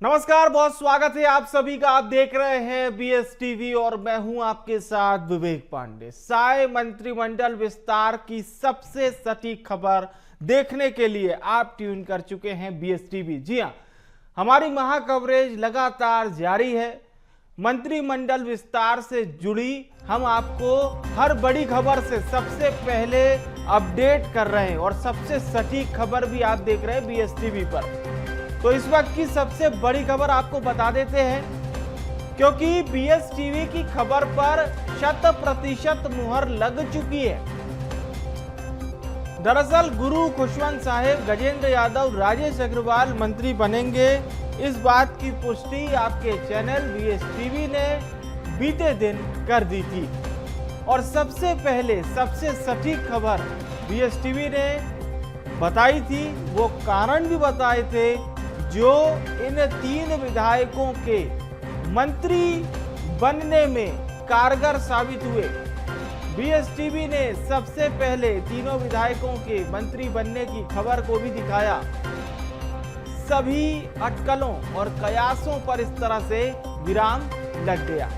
नमस्कार, बहुत स्वागत है आप सभी का। आप देख रहे हैं बीएस टीवी और मैं हूं आपके साथ विवेक पांडे। साय मंत्रिमंडल विस्तार की सबसे सटीक खबर देखने के लिए आप ट्यून कर चुके हैं बीएस टीवी। जी हां, हमारी महा कवरेज लगातार जारी है। मंत्रिमंडल विस्तार से जुड़ी हम आपको हर बड़ी खबर से सबसे पहले अपडेट कर रहे हैं और सबसे सटीक खबर भी आप देख रहे हैं बीएस टीवी पर। तो इस वक्त की सबसे बड़ी खबर आपको बता देते हैं, क्योंकि बीएस टीवी की खबर पर 100% मुहर लग चुकी है। दरअसल गुरु खुशवंत साहिब, गजेंद्र यादव, राजेश अग्रवाल मंत्री बनेंगे, इस बात की पुष्टि आपके चैनल बीएस टीवी ने बीते दिन कर दी थी। और सबसे पहले सबसे सटीक खबर बीएस टीवी ने बताई थी, वो कारण भी बताए थे जो इन 3 विधायकों के मंत्री बनने में कारगर साबित हुए। बीएस टीवी ने सबसे पहले तीनों विधायकों के मंत्री बनने की खबर को भी दिखाया। सभी अटकलों और कयासों पर इस तरह से विराम लग गया।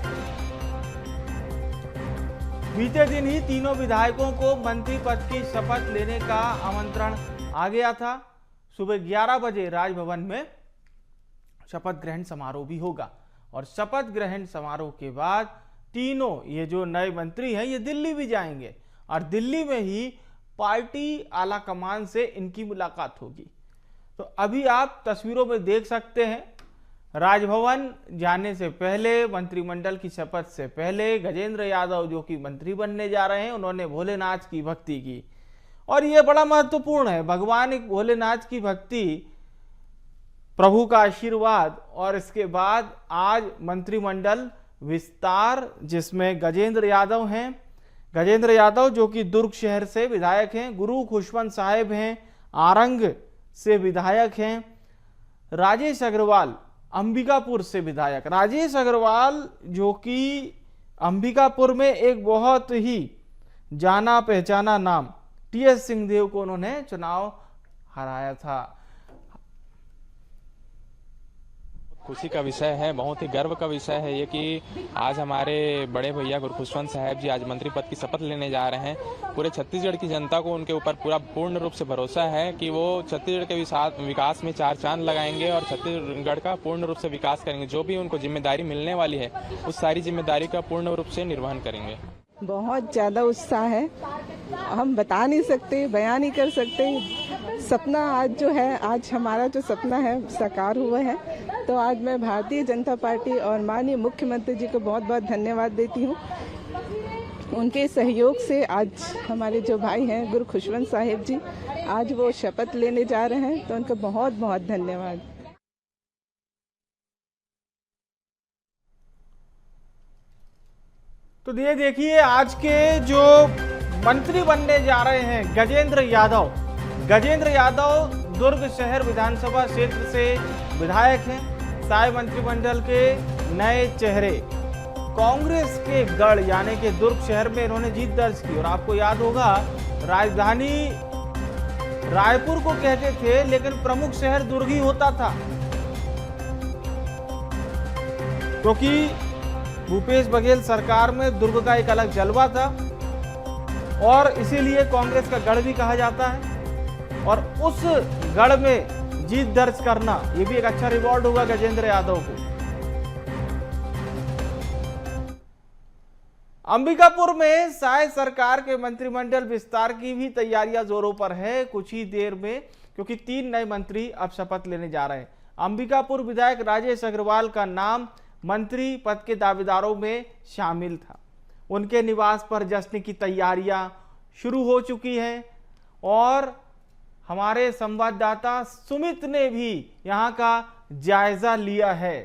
बीते दिन ही तीनों विधायकों को मंत्री पद की शपथ लेने का आमंत्रण आ गया था। सुबह 11 बजे राजभवन में शपथ ग्रहण समारोह भी होगा और शपथ ग्रहण समारोह के बाद तीनों ये जो नए मंत्री हैं ये दिल्ली भी जाएंगे और दिल्ली में ही पार्टी आला कमान से इनकी मुलाकात होगी। तो अभी आप तस्वीरों में देख सकते हैं, राजभवन जाने से पहले, मंत्रिमंडल की शपथ से पहले गजेंद्र यादव जो कि मंत्री बनने जा रहे हैं, उन्होंने भोलेनाथ की भक्ति की। और यह बड़ा महत्वपूर्ण है, भगवान भोलेनाथ की भक्ति, प्रभु का आशीर्वाद। और इसके बाद आज मंत्रिमंडल विस्तार, जिसमें गजेंद्र यादव हैं, गजेंद्र यादव जो कि दुर्ग शहर से विधायक हैं, गुरु खुशवंत साहिब हैं, आरंग से विधायक हैं, राजेश अग्रवाल अंबिकापुर से विधायक। राजेश अग्रवाल जो कि अंबिकापुर में एक बहुत ही जाना पहचाना नाम, टीएस सिंहदेव को उन्होंने चुनाव हराया था। खुशी का विषय है, बहुत ही गर्व का विषय है ये कि आज हमारे बड़े भैया गुरु खुशवंत साहिब जी आज मंत्री पद की शपथ लेने जा रहे हैं। पूरे छत्तीसगढ़ की जनता को उनके ऊपर पूरा पूर्ण रूप से भरोसा है कि वो छत्तीसगढ़ के विकास में 4 चांद लगाएंगे और छत्तीसगढ़ का पूर्ण रूप से विकास करेंगे। जो भी उनको जिम्मेदारी मिलने वाली है उस सारी जिम्मेदारी का पूर्ण रूप से निर्वहन करेंगे। बहुत ज़्यादा उत्साह है, हम बता नहीं सकते, बयान नहीं कर सकते। सपना आज जो है, आज हमारा जो सपना है साकार हुआ है। तो आज मैं भारतीय जनता पार्टी और माननीय मुख्यमंत्री जी को बहुत बहुत धन्यवाद देती हूँ। उनके सहयोग से आज हमारे जो भाई हैं गुरु खुशवंत साहिब जी, आज वो शपथ लेने जा रहे हैं, तो उनका बहुत बहुत धन्यवाद। तो ये देखिए, आज के जो मंत्री बनने जा रहे हैं गजेंद्र यादव, गजेंद्र यादव दुर्ग शहर विधानसभा क्षेत्र से विधायक हैं, साय मंत्रिमंडल के नए चेहरे। कांग्रेस के गढ़ यानी कि दुर्ग शहर में इन्होंने जीत दर्ज की। और आपको याद होगा, राजधानी रायपुर को कहते थे लेकिन प्रमुख शहर दुर्ग ही होता था, क्योंकि भूपेश बघेल सरकार में दुर्ग का एक अलग जलवा था और इसीलिए कांग्रेस का गढ़ भी कहा जाता है। और उस गढ़ में जीत दर्ज करना ये भी एक अच्छा रिवॉर्ड होगा गजेंद्र यादव को। अंबिकापुर में साय सरकार के मंत्रिमंडल विस्तार की भी तैयारियां जोरों पर है कुछ ही देर में, क्योंकि 3 नए मंत्री अब शपथ लेने जा रहे हैं। अंबिकापुर विधायक राजेश अग्रवाल का नाम मंत्री पद के दावेदारों में शामिल था। उनके निवास पर जश्न की तैयारियां शुरू हो चुकी हैं और हमारे संवाददाता सुमित ने भी यहां का जायजा लिया है।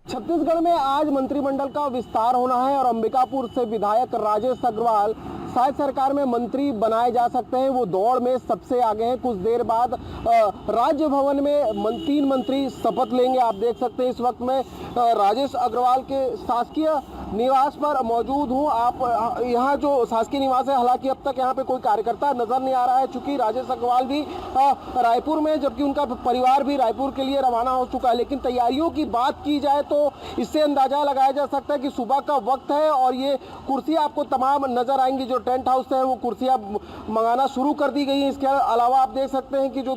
छत्तीसगढ़ में आज मंत्रिमंडल का विस्तार होना है और अंबिकापुर से विधायक राजेश अग्रवाल शायद सरकार में मंत्री बनाए जा सकते हैं। वो दौड़ में सबसे आगे हैं। कुछ देर बाद राज्य भवन में 3 मंत्री शपथ लेंगे। आप देख सकते हैं इस वक्त में राजेश अग्रवाल के शासकीय निवास पर मौजूद हूं। आप यहाँ जो शासकीय निवास है, हालांकि अब तक यहाँ पे कोई कार्यकर्ता नजर नहीं आ रहा है, चूंकि राजेश अग्रवाल भी रायपुर में, जबकि उनका परिवार भी रायपुर के लिए रवाना हो चुका है। लेकिन तैयारियों की बात की जाए तो इससे अंदाजा लगाया जा सकता है कि सुबह का वक्त है और ये कुर्सियाँ आपको तमाम नजर आएंगी। जो टेंट हाउस है वो कुर्सियाँ मंगाना शुरू कर दी गई हैं। इसके अलावा आप देख सकते हैं कि जो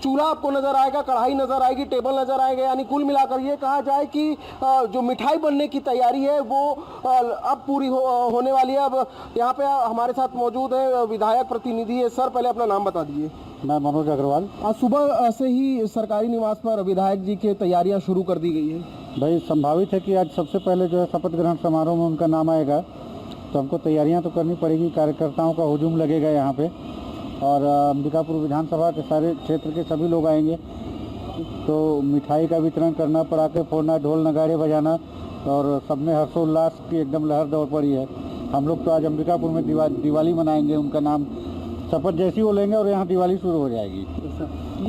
चूल्हा आपको नजर आएगा, कढ़ाई नजर आएगी, टेबल नजर आएगा। यानी कुल मिलाकर ये कहा जाए कि जो मिठाई बनने की तैयारी है वो अब पूरी होने वाली है। अब यहाँ पे हमारे साथ मौजूद है विधायक प्रतिनिधि है। सर, पहले अपना नाम बता दीजिए। मैं मनोज अग्रवाल। आज सुबह से ही सरकारी निवास पर विधायक जी की तैयारियां शुरू कर दी गई है। भाई, संभावित है कि आज सबसे पहले जो है शपथ ग्रहण समारोह में उनका नाम आएगा, तो हमको तैयारियां तो करनी पड़ेगी। कार्यकर्ताओं का हुजूम लगेगा यहाँ पे, और अंबिकापुर विधानसभा के सारे क्षेत्र के सभी लोग आएंगे। तो मिठाई का वितरण करना, पटाखे फोड़ना, ढोल नगाड़े बजाना, और सब में हर्षोल्लास की एकदम लहर दौड़ पड़ी है। हम लोग तो आज अंबिकापुर में दिवाली मनाएंगे। उनका नाम शपथ जैसी वो लेंगे और यहाँ दिवाली शुरू हो जाएगी।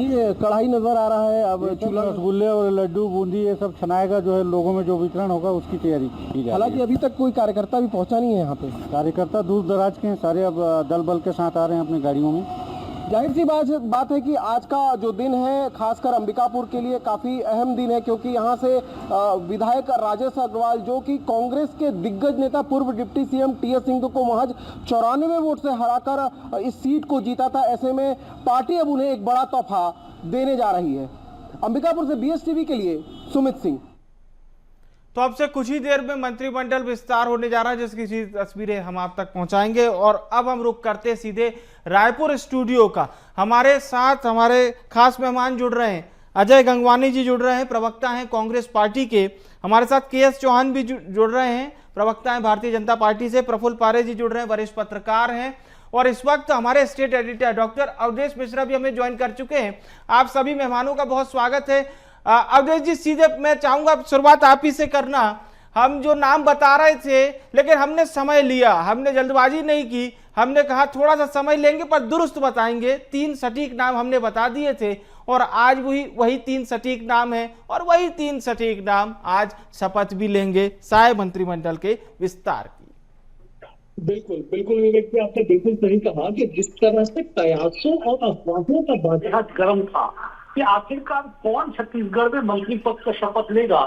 ये कढ़ाई नजर आ रहा है, अब चूल्हा, रसगुल्ले और लड्डू बूंदी ये सब छनाएगा। जो है लोगों में जो वितरण होगा उसकी तैयारी की जा रही है। हालांकि अभी तक कोई कार्यकर्ता भी पहुंचा नहीं है यहाँ पे। कार्यकर्ता दूर दराज के हैं सारे, अब दल बल के साथ आ रहे हैं अपनी गाड़ियों में। जाहिर सी बात है कि आज का जो दिन है खासकर अंबिकापुर के लिए काफ़ी अहम दिन है, क्योंकि यहाँ से विधायक राजेश अग्रवाल, जो कि कांग्रेस के दिग्गज नेता पूर्व डिप्टी सीएम टीएस सिंह को महज 94 वोट से हराकर इस सीट को जीता था। ऐसे में पार्टी अब उन्हें एक बड़ा तोहफा देने जा रही है। अंबिकापुर से बीएसटीवी के लिए सुमित सिंह। तो अब से कुछ ही देर में मंत्रिमंडल विस्तार होने जा रहा है, जिसकी तस्वीरें हम आप तक पहुंचाएंगे। और अब हम रुक करते सीधे रायपुर स्टूडियो का। हमारे साथ हमारे खास मेहमान जुड़ रहे हैं, अजय गंगवानी जी जुड़ रहे हैं, प्रवक्ता हैं कांग्रेस पार्टी के। हमारे साथ केएस चौहान भी जुड़ रहे हैं, प्रवक्ता हैं भारतीय जनता पार्टी से। प्रफुल्ल पारे जी जुड़ रहे हैं, वरिष्ठ पत्रकार हैं। और इस वक्त हमारे state editor doctor Awadhesh Mishra भी हमें ज्वाइन कर चुके हैं। आप सभी मेहमानों का बहुत स्वागत है। अवधेश जी, सीधे मैं चाहूंगा शुरुआत आप ही से करना। हम जो नाम बता रहे थे, लेकिन हमने समय लिया, हमने जल्दबाजी नहीं की। हमने कहा थोड़ा सा समय लेंगे पर दुरुस्त बताएंगे। 3 सटीक नाम हमने बता दिए थे और आज वही 3 सटीक नाम है, और वही 3 सटीक नाम आज शपथ भी लेंगे साय मंत्रिमंडल के विस्तार की। बिल्कुल बिल्कुल विवेक जी, आपने बिल्कुल सही कहा कि जिस तरह से कयासों और अफवाहों का बाजार गर्म था कि आखिरकार कौन छत्तीसगढ़ में मंत्री पद का शपथ लेगा,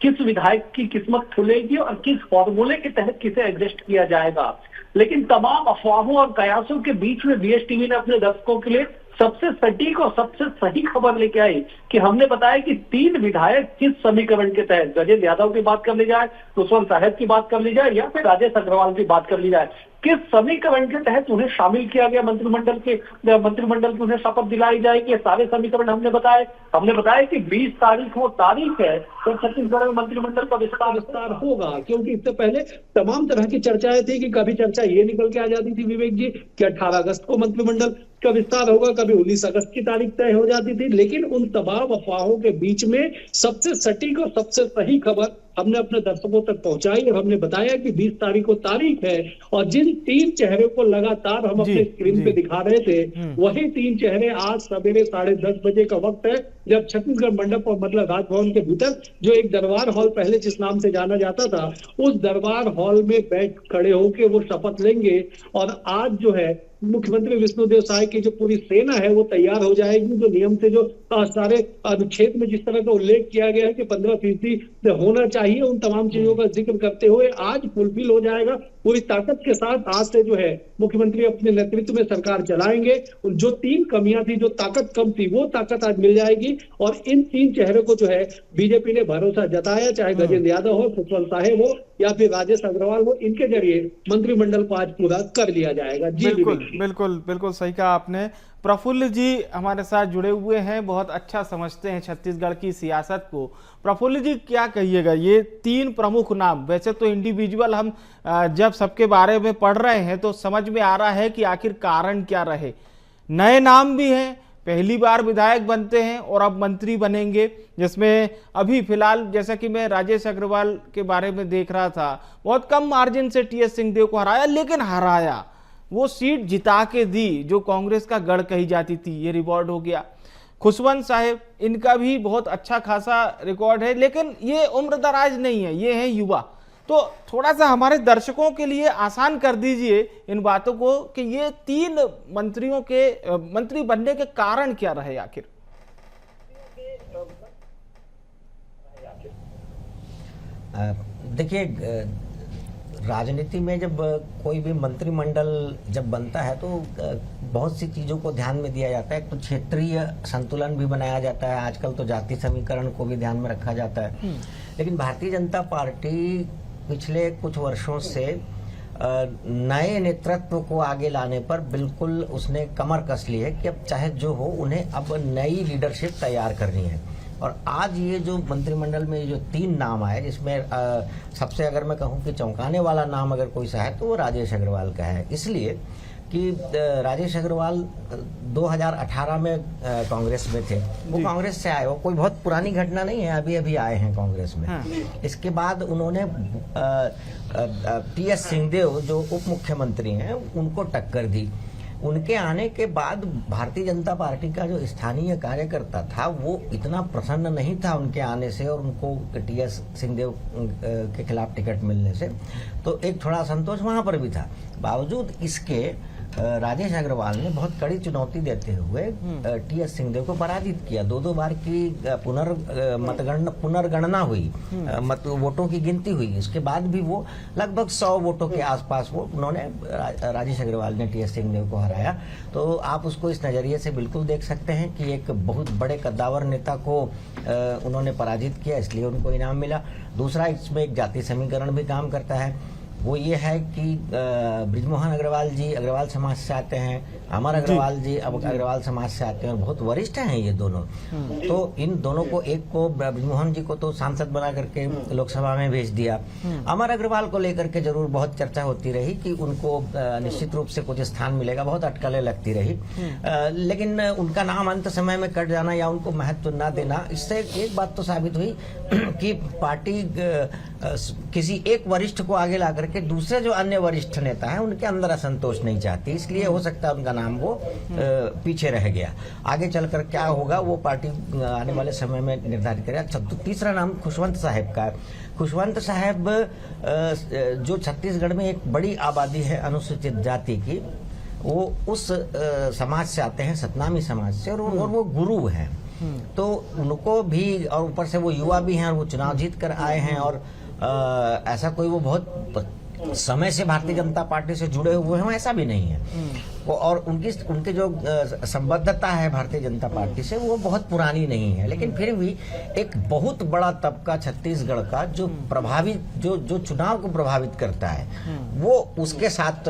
किस विधायक की किस्मत खुलेगी और किस फॉर्मूले के तहत किसे एडजस्ट किया जाएगा। लेकिन तमाम अफवाहों और कयासों के बीच में बीएसटीवी ने अपने दर्शकों के लिए सबसे सटीक और सबसे सही खबर लेके आई कि हमने बताया कि 3 विधायक किस समीकरण के तहत, गजेंद्र यादव की बात कर ली जाए, खुशवंत साहब की बात कर ली जाए, या फिर राजेश अग्रवाल की बात कर ली जाए, किस समीकरण के तहत उन्हें शामिल किया गया मंत्रिमंडल की उन्हें शपथ दिलाई जाएगी। ये सारे समीकरण हमने बताया कि 20 तारीख वो तारीख है तो छत्तीसगढ़ में मंत्रिमंडल का विस्तार होगा। क्योंकि इससे पहले तमाम तरह की चर्चाएं थी कि कभी चर्चा ये निकल के आ जाती थी विवेक जी कि 18 अगस्त को मंत्रिमंडल का विस्तार होगा, कभी 19 अगस्त की तारीख तय हो जाती थी। लेकिन उन तमाम अफवाहों के बीच में सबसे सटीक और सबसे सही खबर हमने अपने दर्शकों तक पहुंचाई और हमने बताया कि 20 तारीख को तारीख है, और जिन 3 चेहरे को लगातार हम अपने स्क्रीन पे दिखा रहे थे, वही 3 चेहरे आज सवेरे 10:30 बजे का वक्त है, जब छत्तीसगढ़ मंडप और मतलब राजभवन के भीतर जो एक दरबार हॉल पहले जिस नाम से जाना जाता था, उस दरबार हॉल में बैठ खड़े होकर वो शपथ लेंगे। और आज जो है मुख्यमंत्री विष्णुदेव साय की जो पूरी सेना है वो तैयार हो जाएगी। जो नियम से जो सारे अनुच्छेद में जिस तरह का उल्लेख किया गया है कि 15% होना चाहिए, उन तमाम चीजों का जिक्र करते हुए आज फुलफिल हो जाएगा पूरी ताकत के साथ। आज से जो है मुख्यमंत्री अपने नेतृत्व में सरकार चलाएंगे। जो 3 कमियां थी, जो ताकत कम थी, वो ताकत आज मिल जाएगी। और इन 3 चेहरे को जो है बीजेपी ने भरोसा जताया, चाहे गजेंद्र यादव हो, खुशवंत साहब हो या फिर राजेश अग्रवाल हो, इनके जरिए मंत्रिमंडल को आज पूरा कर लिया जाएगा। जी बिल्कुल सही कहा आपने। प्रफुल्ल जी हमारे साथ जुड़े हुए हैं, बहुत अच्छा समझते हैं छत्तीसगढ़ की सियासत को। प्रफुल्ल जी, क्या कहिएगा, ये 3 प्रमुख नाम, वैसे तो इंडिविजुअल हम जब सबके बारे में पढ़ रहे हैं तो समझ में आ रहा है कि आखिर कारण क्या रहे। नए नाम भी हैं, पहली बार विधायक बनते हैं और अब मंत्री बनेंगे, जिसमें अभी फिलहाल जैसा कि मैं राजेश अग्रवाल के बारे में देख रहा था, बहुत कम मार्जिन से टीएस सिंहदेव को हराया, लेकिन हराया, वो सीट जिता के दी जो कांग्रेस का गढ़ कही जाती थी, ये रिकॉर्ड हो गया। खुशवंत साहब, इनका भी बहुत अच्छा खासा रिकॉर्ड है, लेकिन ये उम्र दराज नहीं है, ये है युवा। तो थोड़ा सा हमारे दर्शकों के लिए आसान कर दीजिए इन बातों को कि ये 3 मंत्रियों के मंत्री बनने के कारण क्या रहे आखिर। देखिए, राजनीति में जब कोई भी मंत्रिमंडल जब बनता है तो बहुत सी चीज़ों को ध्यान में दिया जाता है। एक तो क्षेत्रीय संतुलन भी बनाया जाता है, आजकल तो जाति समीकरण को भी ध्यान में रखा जाता है। लेकिन भारतीय जनता पार्टी पिछले कुछ वर्षों से नए नेतृत्व को आगे लाने पर बिल्कुल उसने कमर कस ली है कि अब चाहे जो हो उन्हें अब नई लीडरशिप तैयार करनी है। और आज ये जो मंत्रिमंडल में जो 3 नाम आए, जिसमें सबसे अगर मैं कहूँ कि चौंकाने वाला नाम अगर कोई सा है तो वो राजेश अग्रवाल का है। इसलिए कि राजेश अग्रवाल 2018 में कांग्रेस में थे, वो कांग्रेस से आए, वो कोई बहुत पुरानी घटना नहीं है, अभी अभी आए हैं कांग्रेस में। हाँ। इसके बाद उन्होंने टी.एस. सिंहदेव जो उप मुख्यमंत्री हैं उनको टक्कर दी। उनके आने के बाद भारतीय जनता पार्टी का जो स्थानीय कार्यकर्ता था वो इतना प्रसन्न नहीं था उनके आने से और उनको टी.एस. सिंहदेव के खिलाफ टिकट मिलने से, तो एक थोड़ा असंतोष वहां पर भी था। बावजूद इसके राजेश अग्रवाल ने बहुत कड़ी चुनौती देते हुए टी.एस. सिंहदेव को पराजित किया। 2 बार की पुनर्गणना हुई, वोटों की गिनती हुई। इसके बाद भी वो लगभग 100 वोटों के आसपास उन्होंने राजेश अग्रवाल ने टी.एस. सिंहदेव को हराया। तो आप उसको इस नजरिए से बिल्कुल देख सकते हैं कि एक बहुत बड़े कद्दावर नेता को उन्होंने पराजित किया, इसलिए उनको इनाम मिला। दूसरा, इसमें एक जाति समीकरण भी काम करता है, वो ये है कि बृजमोहन अग्रवाल जी अग्रवाल समाज से आते हैं, अमर अग्रवाल जी अब अग्रवाल समाज से आते हैं और बहुत वरिष्ठ हैं ये दोनों। तो इन दोनों को, एक को बृजमोहन जी को तो सांसद बना करके लोकसभा में भेज दिया। अमर अग्रवाल को लेकर के जरूर बहुत चर्चा होती रही कि उनको निश्चित रूप से कुछ स्थान मिलेगा, बहुत अटकलें लगती रही। लेकिन उनका नाम अंत समय में कट जाना या उनको महत्व न देना, इससे एक बात तो साबित हुई कि पार्टी किसी एक वरिष्ठ को आगे ला करके दूसरे जो अन्य वरिष्ठ नेता हैं उनके अंदर असंतोष नहीं चाहती, इसलिए हो सकता है उनका नाम वो पीछे रह गया। आगे चलकर क्या होगा वो पार्टी आने वाले समय में निर्धारित करेगा। अच्छा, तो तीसरा नाम खुशवंत साहब का है। खुशवंत साहब जो छत्तीसगढ़ में एक बड़ी आबादी है अनुसूचित जाति की, वो उस समाज से आते हैं, सतनामी समाज से, और वो गुरु हैं। तो उनको भी, और ऊपर से वो युवा भी हैं और वो चुनाव जीत कर आए हैं, और ऐसा कोई वो बहुत समय से भारतीय जनता पार्टी से जुड़े हुए हैं ऐसा भी नहीं है। और उनकी जो संबद्धता है भारतीय जनता पार्टी से वो बहुत पुरानी नहीं है, लेकिन फिर भी एक बहुत बड़ा तबका छत्तीसगढ़ का जो प्रभावित जो चुनाव को प्रभावित करता है वो उसके साथ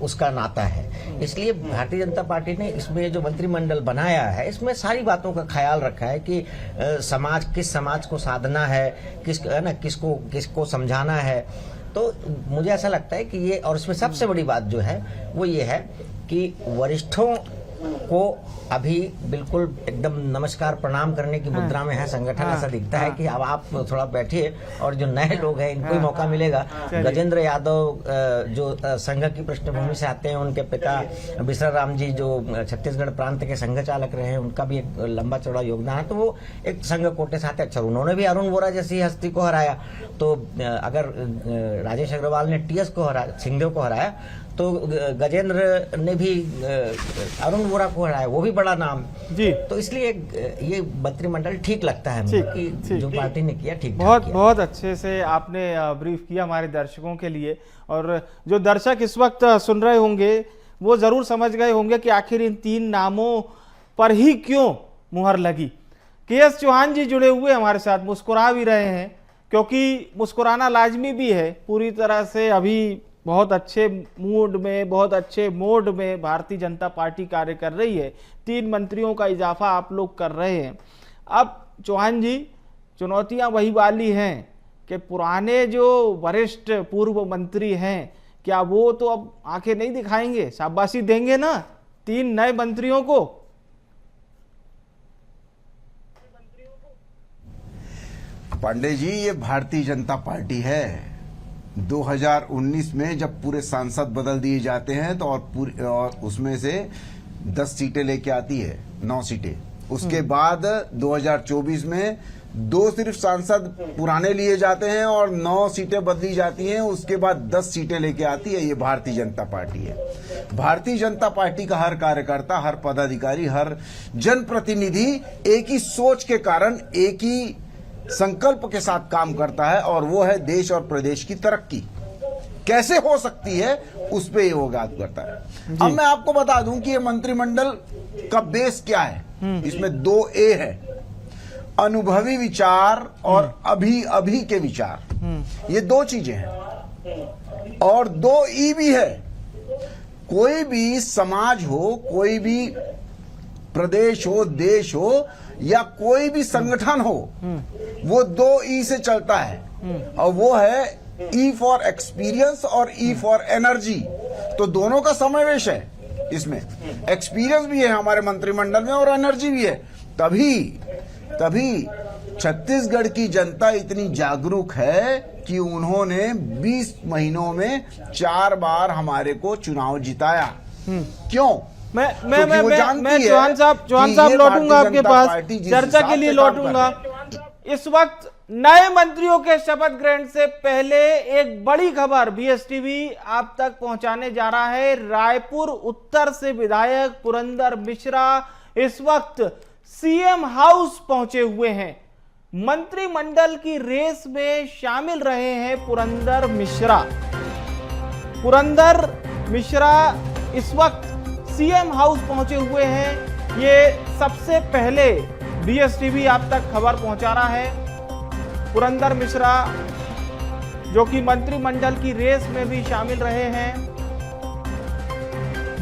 उसका नाता है। इसलिए भारतीय जनता पार्टी ने इसमें जो मंत्रिमंडल बनाया है इसमें सारी बातों का ख्याल रखा है कि किस समाज को साधना है, किसको समझाना है। तो मुझे ऐसा लगता है कि ये, और इसमें सबसे बड़ी बात जो है वो ये है कि वरिष्ठों को अभी बिल्कुल एकदम नमस्कार प्रणाम करने की मुद्रा में है संगठन। ऐसा दिखता है कि अब आप थोड़ा बैठिए और जो नए लोग हैं इनको मौका मिलेगा। गजेंद्र यादव जो संघ की पृष्ठभूमि से आते हैं, उनके पिता बिसर राम जी जो छत्तीसगढ़ प्रांत के संघ चालक रहे हैं, उनका भी एक लंबा चौड़ा योगदान है, तो वो एक संघ कोटे से आते। अच्छा, उन्होंने भी अरुण वोरा जैसी हस्ती को हराया। तो अगर राजेश अग्रवाल ने टी.एस. सिंहदेव को हराया तो गजेंद्र ने भी अरुण वोरा को हराया, वो भी बड़ा नाम जी। तो इसलिए ये मंत्रिमंडल ठीक लगता है मुझे कि जो पार्टी ने किया ठीक बहुत अच्छे से आपने ब्रीफ किया हमारे दर्शकों के लिए। और जो दर्शक इस वक्त सुन रहे होंगे वो जरूर समझ गए होंगे कि आखिर इन 3 नामों पर ही क्यों मुहर लगी। के.एस. चौहान जी जुड़े हुए हमारे साथ, मुस्कुरा भी रहे हैं क्योंकि मुस्कुराना लाजमी भी है। पूरी तरह से अभी बहुत अच्छे मूड में, बहुत अच्छे मोड में भारतीय जनता पार्टी कार्य कर रही है। 3 मंत्रियों का इजाफा आप लोग कर रहे हैं। अब चौहान जी, चुनौतियां वही वाली हैं कि पुराने जो वरिष्ठ पूर्व मंत्री हैं, क्या वो तो अब आंखें नहीं दिखाएंगे, शाबाशी देंगे ना 3 नए मंत्रियों को? पांडे जी, ये भारतीय जनता पार्टी है। 2019 में जब पूरे सांसद बदल दिए जाते हैं तो और उसमें से 10 सीटें लेके आती है, 9 सीटें। उसके बाद 2024 में 2 सिर्फ सांसद पुराने लिए जाते हैं और 9 सीटें बदली जाती हैं, उसके बाद 10 सीटें लेके आती है। ये भारतीय जनता पार्टी है। भारतीय जनता पार्टी का हर कार्यकर्ता, हर पदाधिकारी, हर जनप्रतिनिधि एक ही सोच के कारण, एक ही संकल्प के साथ काम करता है, और वो है देश और प्रदेश की तरक्की कैसे हो सकती है, उस पे ये अवगात करता है। अब मैं आपको बता दूं कि ये मंत्रिमंडल का बेस क्या है। इसमें 2 ए है, अनुभवी विचार और अभी के विचार, ये 2 चीजें हैं। और 2 ई भी है। कोई भी समाज हो, कोई भी प्रदेश हो, देश हो, या कोई भी संगठन हो, वो 2 ई से चलता है, और वो है ई फॉर एक्सपीरियंस और ई फॉर एनर्जी। तो दोनों का समावेश है इसमें। एक्सपीरियंस भी है हमारे मंत्रिमंडल में और एनर्जी भी है। तभी छत्तीसगढ़ की जनता इतनी जागरूक है कि उन्होंने 20 महीनों में 4 बार हमारे को चुनाव जिताया। क्यों? मैं चौहान साहब लौटूंगा आपके पास, चर्चा के लिए लौटूंगा। इस वक्त नए मंत्रियों के शपथ ग्रहण से पहले एक बड़ी खबर बीएसटीवी आप तक पहुंचाने जा रहा है। रायपुर उत्तर से विधायक पुरंदर मिश्रा इस वक्त सीएम हाउस पहुंचे हुए हैं। मंत्रिमंडल की रेस में शामिल रहे हैं पुरंदर मिश्रा इस वक्त सीएम हाउस पहुंचे हुए हैं। ये सबसे पहले बीएसटीवी आप तक खबर पहुंचा रहा है। पुरंदर मिश्रा जो कि मंत्रिमंडल की रेस में भी शामिल रहे हैं।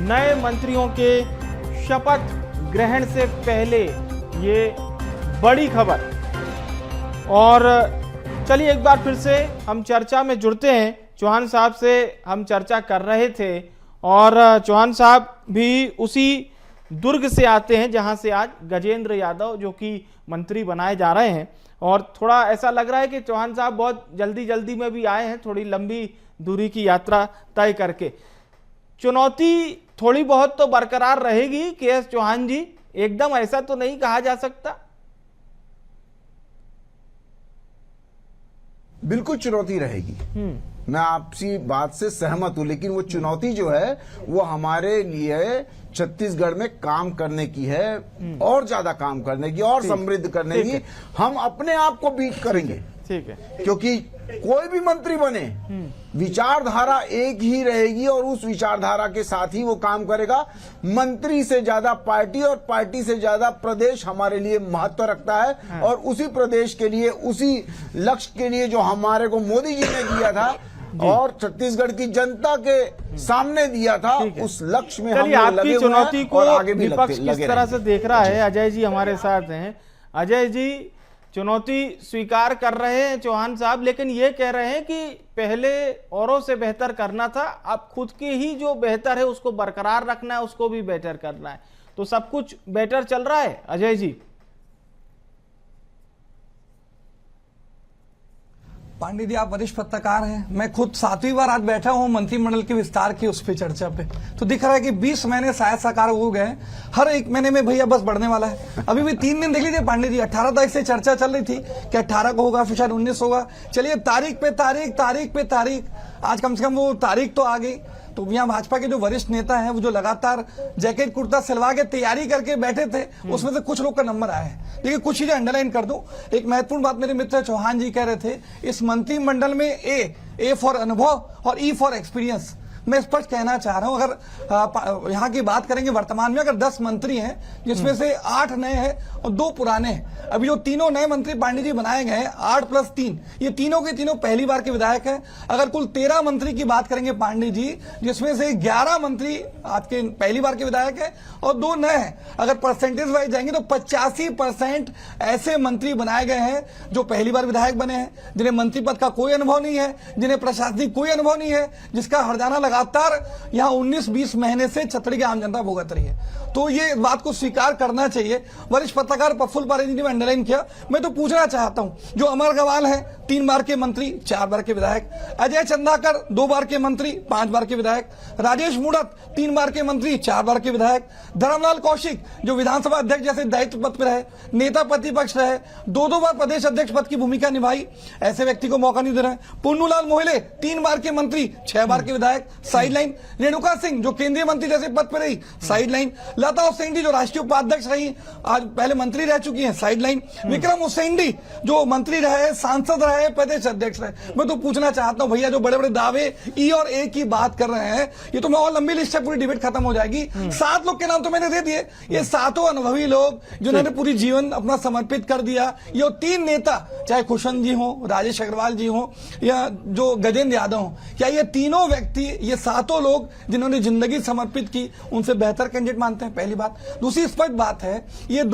नए मंत्रियों के शपथ ग्रहण से पहले ये बड़ी खबर। और चलिए एक बार फिर से हम चर्चा में जुड़ते हैं। चौहान साहब से हम चर्चा कर रहे थे, और चौहान साहब भी उसी दुर्ग से आते हैं जहां से आज गजेंद्र यादव जो कि मंत्री बनाए जा रहे हैं। और थोड़ा ऐसा लग रहा है कि चौहान साहब बहुत जल्दी में भी आए हैं, थोड़ी लंबी दूरी की यात्रा तय करके। चुनौती थोड़ी बहुत तो बरकरार रहेगी के.एस. चौहान जी, एकदम ऐसा तो नहीं कहा जा सकता। बिल्कुल चुनौती रहेगी, मैं आपसी बात से सहमत हूं, लेकिन वो चुनौती जो है वो हमारे लिए छत्तीसगढ़ में काम करने की है, और ज्यादा काम करने की, और समृद्ध करने की। हम अपने आप को बीट करेंगे, ठीक है, क्योंकि कोई भी मंत्री बने विचारधारा एक ही रहेगी, और उस विचारधारा के साथ ही वो काम करेगा। मंत्री से ज्यादा पार्टी, और पार्टी से ज्यादा प्रदेश हमारे लिए महत्व रखता है। और उसी प्रदेश के लिए, उसी लक्ष्य के लिए जो हमारे को मोदी जी ने दिया था और छत्तीसगढ़ की जनता के सामने दिया था, उस लक्ष्य में हम आपकी चुनौती को विपक्ष किस तरह से देख रहा है? अजय जी हमारे साथ हैं। अजय जी, चुनौती स्वीकार कर रहे हैं चौहान साहब, लेकिन ये कह रहे हैं कि पहले औरों से बेहतर करना था, अब खुद के ही जो बेहतर है उसको बरकरार रखना है, उसको भी बेहतर करना है। तो सब कुछ बेटर चल रहा है अजय जी? पांडे जी, आप वरिष्ठ पत्रकार हैं, मैं खुद 7वीं बार आज बैठा हूं मंत्रिमंडल के विस्तार की उस पे चर्चा पे। तो दिख रहा है कि 20 महीने शायद साकार हो गए, हर एक महीने में भैया बस बढ़ने वाला है। अभी भी 3 दिन देख लीजिए पांडे जी, 18 तारीख से चर्चा चल रही थी कि 18 को होगा, फिर शायद 19 होगा। चलिए तारीख पे तारीख, आज कम से कम वो तारीख तो आ गई। तो यहाँ भाजपा के जो वरिष्ठ नेता हैं, वो जो लगातार जैकेट कुर्ता सिलवा के तैयारी करके बैठे थे, उसमें से कुछ लोग का नंबर आया है। देखिए कुछ चीजें अंडरलाइन कर दूं। एक महत्वपूर्ण बात मेरे मित्र चौहान जी कह रहे थे, इस मंत्रिमंडल में ए फॉर अनुभव और ई फॉर एक्सपीरियंस। मैं स्पष्ट कहना चाह रहा हूं, अगर यहाँ की बात करेंगे वर्तमान में, अगर 10 मंत्री हैं जिसमें से 8 नए हैं और 2 पुराने हैं। अभी जो तीनों नए मंत्री पांडे जी बनाए गए हैं, 8 + 3, ये तीनों के तीनों पहली बार के विधायक हैं। अगर कुल 13 मंत्री की बात करेंगे पांडे जी, जिसमें से 11 मंत्री आज के पहली बार के विधायक हैं और 2 नए हैं। अगर परसेंटेज वाइज जाएंगे तो 85% ऐसे मंत्री बनाए गए हैं जो पहली बार विधायक बने हैं, जिन्हें मंत्री पद का कोई अनुभव नहीं है, जिन्हें प्रशासनिक कोई अनुभव नहीं है, जिसका हरजाना लगातार यहाँ 19-20 महीने से छतरी की आम जनता भुगत रही है। तो ये बात को स्वीकार करना चाहिए। वरिष्ठ पत्रकार प्रफुल्ल पारेजी ने अंडरलाइन किया। मैं तो पूछना चाहता हूं, जो अमर अग्रवाल है 3 बार के मंत्री, 4 बार के विधायक, अजय चंदाकर 2 बार के मंत्री, 5 बार के विधायक, राजेश मूणत 3 बार के मंत्री, 4 बार के विधायक, धर्मलाल कौशिक जो विधानसभा अध्यक्ष जैसे दायित्व पद पर रहे, नेता प्रतिपक्ष रहे, 2 बार प्रदेश अध्यक्ष पद की भूमिका निभाई, ऐसे व्यक्ति को मौका नहीं दे रहे। पुन्नूलाल मोहिले 3 बार के मंत्री, 6 बार के विधायक, साइडलाइन। रेणुका सिंह जो केंद्रीय मंत्री जैसे पद पर रही, साइडलाइन। लता हुसैन जो राष्ट्रीय उपाध्यक्ष रही, आज पहले मंत्री रह चुकी हैं, साइडलाइन। विक्रम हुसैन जो मंत्री रहे, सांसद रहे, प्रदेश अध्यक्ष रहे। मैं तो पूछना चाहता हूं भैया, जो बड़े बड़े दावे ई और ए की बात कर रहे हैं, ये तो मैं और लंबी लिस्ट है, पूरी डिबेट खत्म हो जाएगी। 7 लोग के नाम तो मैंने दे दिए। ये 7 अनुभवी लोग जिन्होंने पूरी जीवन अपना समर्पित कर दिया। ये 3 नेता, चाहे खुशवंत जी हो, राजेश अग्रवाल जी हो या जो गजेंद्र यादव हो, क्या ये तीनों व्यक्ति, ये 7 लोग जिन्होंने जिंदगी समर्पित की, उनसे बेहतर कैंडिडेट मानते हैं? पहली बात। दूसरी स्पष्ट बात है, ये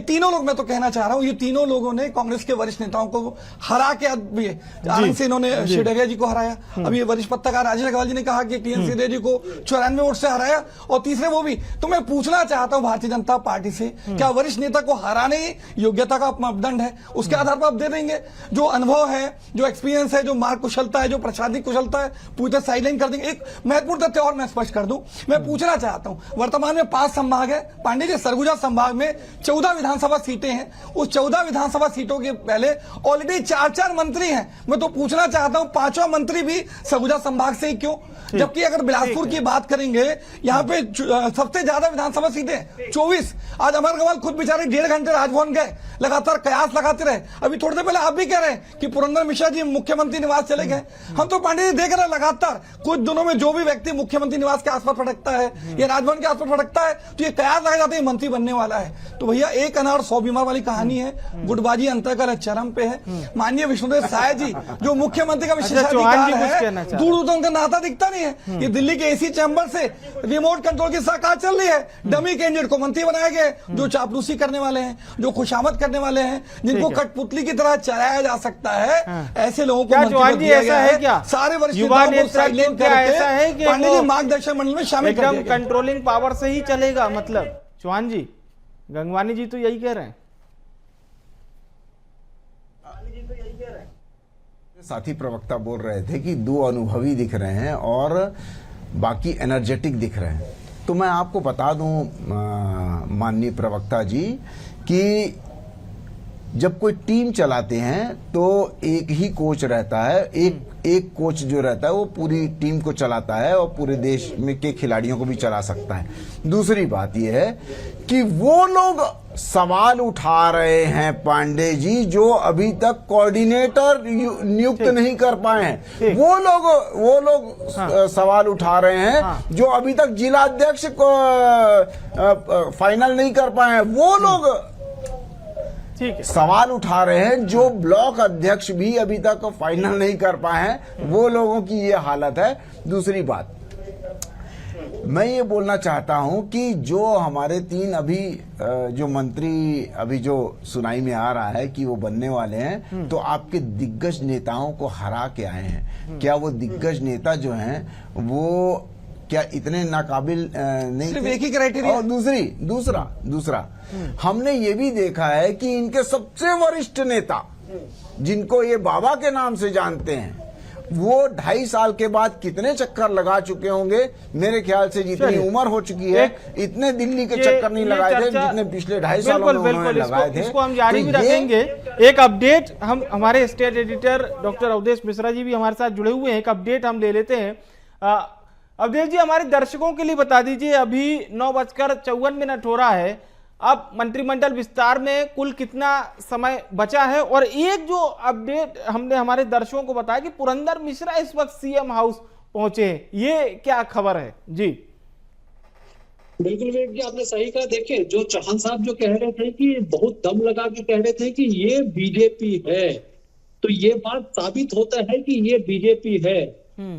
तीनों लोग मैं तो कहना चाह रहा हूं, ये तीनों लोगों ने कांग्रेस के वरिष्ठ नेताओं को हरा के, आनंद से इन्होंने शेडेरिया जी को हराया। अभी वरिष्ठ पत्रकार राजेश अग्रवाल जी ने कहा कि टीएन सिंधिया जी को 94 वोट से हराया, और तीसरे वो भी। तो मैं पूछना चाहता हूं भारतीय जनता पार्टी से, क्या वरिष्ठ नेता को हराने योग्यता का मापदंड है? उसके आधार पर आप दे देंगे? जो अनुभव है, जो एक्सपीरियंस है, जो मार्ग कुशलता है, जो प्रशासनिक कुशलता है, पूरी तरह साइडलाइन कर देंगे? एक महत्वपूर्ण तथ्य और मैं स्पष्ट कर दूं, मैं पूछना चाहता हूं, वर्तमान में 5 संभाग है पांडे जी। सरगुजा संभाग में 14 विधानसभा सीटें हैं। उस 14 विधानसभा सीटों के पहले ऑलरेडी 4 मंत्री हैं। मैं तो पूछना चाहता हूं, 5वां मंत्री भी सरगुजा संभाग से ही क्यों? जबकि अगर बिलासपुर की बात करेंगे, यहाँ पे सबसे ज्यादा विधानसभा सीटें 24। आज अमर अग्रवाल खुद बेचारे 1.5 घंटे राजभवन गए, लगातार कयास लगाते रहे। अभी थोड़ी देर पहले आप भी कह रहे हैं कि पुरंदर मिश्रा जी मुख्यमंत्री निवास चले गए। हम तो पांडे जी देख रहे हैं लगातार, कुछ दिनों में जो भी व्यक्ति मुख्यमंत्री निवास के आसपास भटकता है या राजभवन के आसपास भटकता है, तो ये कयास लगा जाते हैं मंत्री बनने वाला है। तो भैया 1 अनार 100 बीमार वाली कहानी है। गुटबाजी अंतर्गत चरम पे है। माननीय विष्णुदेव साय जी जो मुख्यमंत्री का विशेषाधिकार है, दूर उनका नाता दिखता नहीं है। ये दिल्ली के एसी चैंबर से रिमोट कंट्रोल की सरकार चल रही है। डमी कैंडिडेट को मंत्री बनाया गया, जो चापलूसी करने वाले हैं, जो खुशामद करने वाले हैं, जिनको कठपुतली की तरह चलाया जा सकता है, ऐसे लोगों को मंत्री दिया गया है। सारे वरिष्ठ नेताओं को साइडलाइन करके पांडे जी मार्गदर्शन मंडल में शामिल कर दिया गया। कंट्रोलिंग पावर से ही चलेगा मतलब? चौहान जी, गंगवानी जी तो यही कह रहे हैं। साथी प्रवक्ता बोल रहे थे कि 2 अनुभवी दिख रहे हैं और बाकी एनर्जेटिक दिख रहे हैं। तो मैं आपको बता दूं माननीय प्रवक्ता जी कि जब कोई टीम चलाते हैं तो एक ही कोच रहता है। एक कोच जो रहता है वो पूरी टीम को चलाता है और पूरे देश में के खिलाड़ियों को भी चला सकता है। दूसरी बात यह है कि वो लोग सवाल उठा रहे हैं पांडे जी, जो अभी तक कोऑर्डिनेटर नियुक्त नहीं कर पाए हैं। वो लोग सवाल उठा रहे हैं जो अभी तक जिलाध्यक्ष को फाइनल नहीं कर पाए हैं। वो लोग सवाल उठा रहे हैं जो ब्लॉक अध्यक्ष भी अभी तक फाइनल नहीं कर पाए हैं। वो लोगों की ये हालत है। दूसरी बात मैं ये बोलना चाहता हूं कि जो हमारे 3 अभी जो मंत्री अभी जो सुनाई में आ रहा है कि वो बनने वाले हैं, तो आपके दिग्गज नेताओं को हरा के आए हैं। क्या वो दिग्गज नेता जो हैं वो क्या इतने नाकाबिल नहीं? सिर्फ एक ही क्राइटेरिया। और दूसरा हमने ये भी देखा है कि इनके सबसे वरिष्ठ नेता, जिनको ये बाबा के नाम से जानते हैं, वो 2.5 साल के बाद कितने चक्कर लगा चुके होंगे? मेरे ख्याल से जितनी उम्र हो चुकी है, इतने दिल्ली के चक्कर नहीं लगाए थे जितने पिछले 2.5 सालों में उन्होंने लगाए थे। इसको हम जारी भी रखेंगे। एक अपडेट हम हमारे state editor doctor Awadhesh Mishra ji भी हमारे साथ जुड़े हुए हैं। एक अपडेट हम ले लेते हैं। अवधेश जी, हमारे दर्शकों के लिए बता दीजिए, अभी 9:54 हो रहा है। अब मंत्रिमंडल विस्तार में कुल कितना समय बचा है? और एक जो अपडेट हमने हमारे दर्शकों को बताया कि पुरंदर मिश्रा इस वक्त सीएम हाउस पहुंचे हैं, ये क्या खबर है? जी बिल्कुल विवेक जी, आपने सही कहा। देखिए, जो चौहान साहब जो कह रहे थे कि बहुत दम लगा के कह रहे थे कि ये बीजेपी है, तो ये बात साबित होता है कि ये बीजेपी है।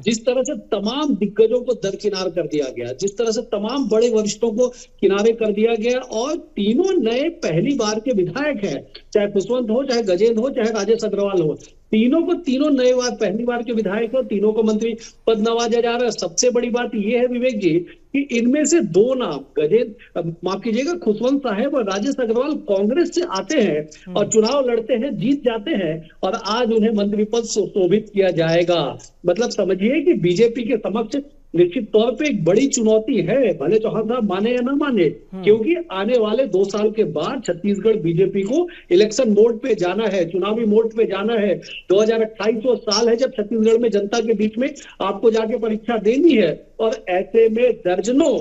जिस तरह से तमाम दिग्गजों को दरकिनार कर दिया गया, जिस तरह से तमाम बड़े वरिष्ठों को किनारे कर दिया गया, और तीनों नए पहली बार के विधायक हैं, चाहे खुशवंत हो, चाहे गजेंद्र हो, चाहे राजेश अग्रवाल हो, तीनों को तीनों नए बार पहली बार के विधायक और तीनों को मंत्री पद नवाजा जा रहा है। सबसे बड़ी बात यह है विवेक जी कि इनमें से दो नाम गजेंद्र, माफ कीजिएगा, खुशवंत साहब और राजेश अग्रवाल कांग्रेस से आते हैं और चुनाव लड़ते हैं, जीत जाते हैं और आज उन्हें मंत्री पद सुशोभित किया जाएगा। मतलब समझिए कि बीजेपी के समक्ष निश्चित तौर पे एक बड़ी चुनौती है, भले चौहान साहब माने या ना माने, क्योंकि आने वाले 2 साल के बाद छत्तीसगढ़ बीजेपी को इलेक्शन मोड पे जाना है, चुनावी मोड पे जाना है। 2028 वो साल है जब छत्तीसगढ़ में जनता के बीच में आपको जाके परीक्षा देनी है और ऐसे में दर्जनों,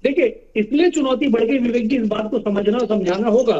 देखिए इसलिए चुनौती बढ़ गई विवेक जी, इस बात को समझना और समझाना होगा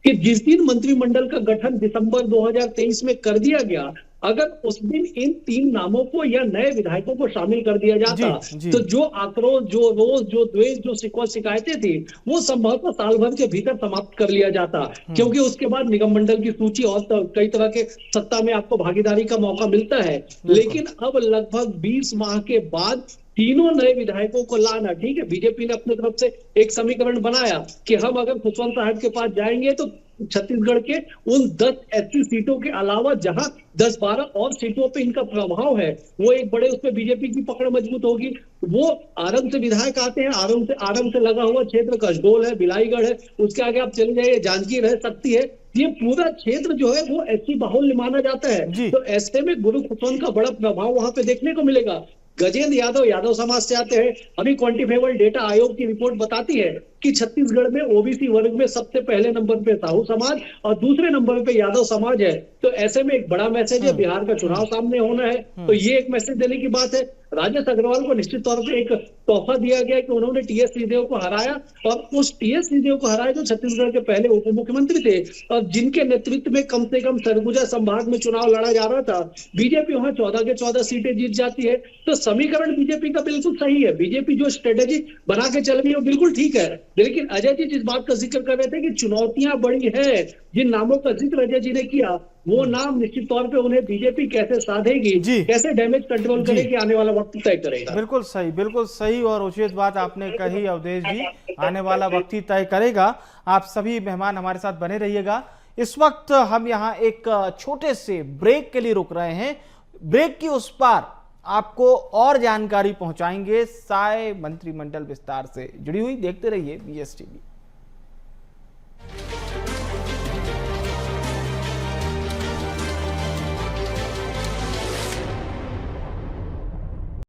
कि जिस दिन मंत्रिमंडल का गठन दिसंबर 2023 में कर दिया गया, अगर उस दिन इन 3 नामों को या नए विधायकों को शामिल कर दिया जाता तो जो आक्रोश, जो रोष, जो द्वेष, जो शिकायतें थी वो संभवतः साल भर के भीतर समाप्त कर लिया जाता, क्योंकि उसके बाद निगम मंडल की सूची और कई तरह के सत्ता में आपको भागीदारी का मौका मिलता है। लेकिन अब लगभग 20 माह के बाद तीनों नए विधायकों को लाना, ठीक है, बीजेपी ने अपनी तरफ से एक समीकरण बनाया कि हम अगर खुशवंत साहब के पास जाएंगे तो छत्तीसगढ़ के उन 10 एससी सीटों के अलावा जहां 10-12 और सीटों पे इनका प्रभाव है वो एक बड़े, उसमें बीजेपी की पकड़ मजबूत होगी। वो आरंभ से विधायक आते हैं, आरंभ से लगा हुआ क्षेत्र कसडोल है, बिलाईगढ़ है, उसके आगे आप चले जाइए जांजगीर है, शक्ति है, ये पूरा क्षेत्र जो है वो एससी बाहुल्य माना जाता है। तो ऐसे में गुरु खुशवंत का बड़ा प्रभाव वहां पे देखने को मिलेगा। गजेंद्र यादव समाज से आते हैं। अभी क्वांटिफाइबल डेटा आयोग की रिपोर्ट बताती है कि छत्तीसगढ़ में ओबीसी वर्ग में सबसे पहले नंबर पे साहू समाज और दूसरे नंबर पे यादव समाज है। तो ऐसे में एक बड़ा मैसेज है, बिहार का चुनाव सामने होना है, तो ये एक मैसेज देने की बात है। राजेश अग्रवाल को निश्चित तौर पे एक तोहफा दिया गया कि उन्होंने टीएस सिंहदेव को हराया और उस टीएस सिंहदेव को हराया जो छत्तीसगढ़ के पहले उप मुख्यमंत्री थे और जिनके नेतृत्व में कम से कम सरगुजा संभाग में चुनाव लड़ा जा रहा था। बीजेपी वहां 14 के 14 सीटें जीत जाती है। तो समीकरण बीजेपी का बिल्कुल सही है, बीजेपी जो स्ट्रेटेजी बना के चल रही है वो बिल्कुल ठीक है। लेकिन अजय जी जिस बात का जिक्र कर रहे थे कि चुनौतियां बड़ी है, जिन नामों का जिक्र अजय जी ने किया वो नाम निश्चित तौर पे उन्हें बीजेपी कैसे साधेगी, कैसे डैमेज कंट्रोल करेगी, आने वाला वक्त तय करेगा। बिल्कुल सही और उचित बात आपने कही अवधेश जी, आने वाला वक्त ही तय करेगा। आप सभी मेहमान हमारे साथ बने रहिएगा। इस वक्त हम यहाँ एक छोटे से ब्रेक के लिए रुक रहे हैं। ब्रेक की उस पार आपको और जानकारी पहुंचाएंगे साय मंत्रिमंडल विस्तार से जुड़ी हुई। देखते रहिए BSTV।